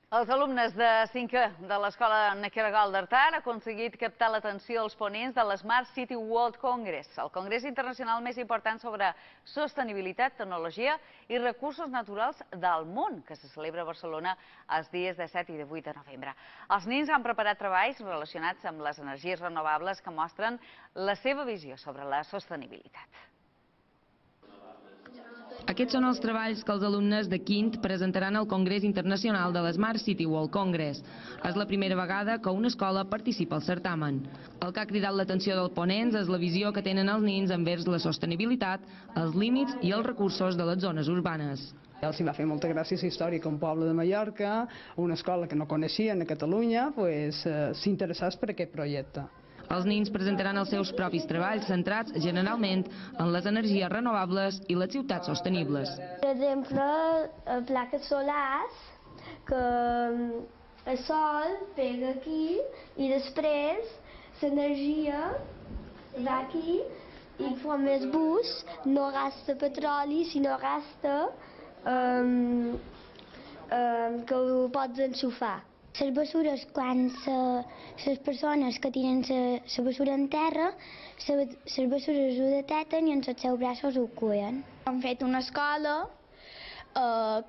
Els alumnes de 5è de l'Escola Nequera-Gal d'Artar han aconseguit captar l'atenció dels ponents de l'Smart City World Congress, el congrés internacional més important sobre sostenibilitat, tecnologia i recursos naturals del món, que se celebra a Barcelona els dies de 7 i de 8 de novembre. Els nens han preparat treballs relacionats amb les energies renovables que mostren la seva visió sobre la sostenibilitat. Aquests són els treballs que els alumnes de quint presentaran al Congrés Internacional de l'Smart City World Congress. És la primera vegada que una escola participa al certamen. El que ha cridat l'atenció dels ponents és la visió que tenen els nens envers la sostenibilitat, els límits i els recursos de les zones urbanes. Els va fer molta gràcia la història que un poble de Mallorca, una escola que no coneixien a Catalunya, s'interessés per aquest projecte. Els nens presentaran els seus propis treballs centrats generalment en les energies renovables i les ciutats sostenibles. Per exemple, plaques solars, que el sol pega aquí i després l'energia va aquí i quan el bus no gasta petroli, sinó gasta que ho pots enxufar. Les bessures, quan les persones que tiren la bessura en terra, les bessures ho detecten i amb els seus braços ho cuien. Hem fet una escola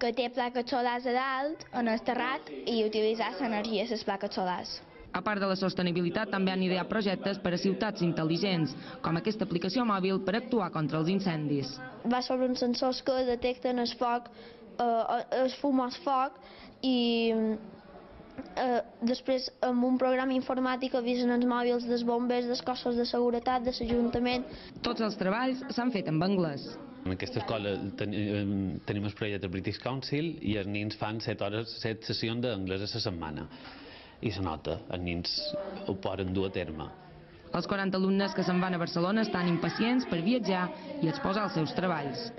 que té plaques solars a dalt, en el terrat, i utilitzar l'energia de les plaques solars. A part de la sostenibilitat, també han ideat projectes per a ciutats intel·ligents, com aquesta aplicació mòbil per actuar contra els incendis. Va sobre uns sensors que detecten el foc, el fum al foc, i després amb un programa informàtic avisen els mòbils dels bombers, dels cossos de seguretat, de l'Ajuntament. Tots els treballs s'han fet en anglès. En aquesta escola tenim el projecte British Council i els nens fan 7 sessions d'anglès a la setmana. I se nota, els nens ho poden dur a terme. Els 40 alumnes que se'n van a Barcelona estan impacients per viatjar i exposar els seus treballs.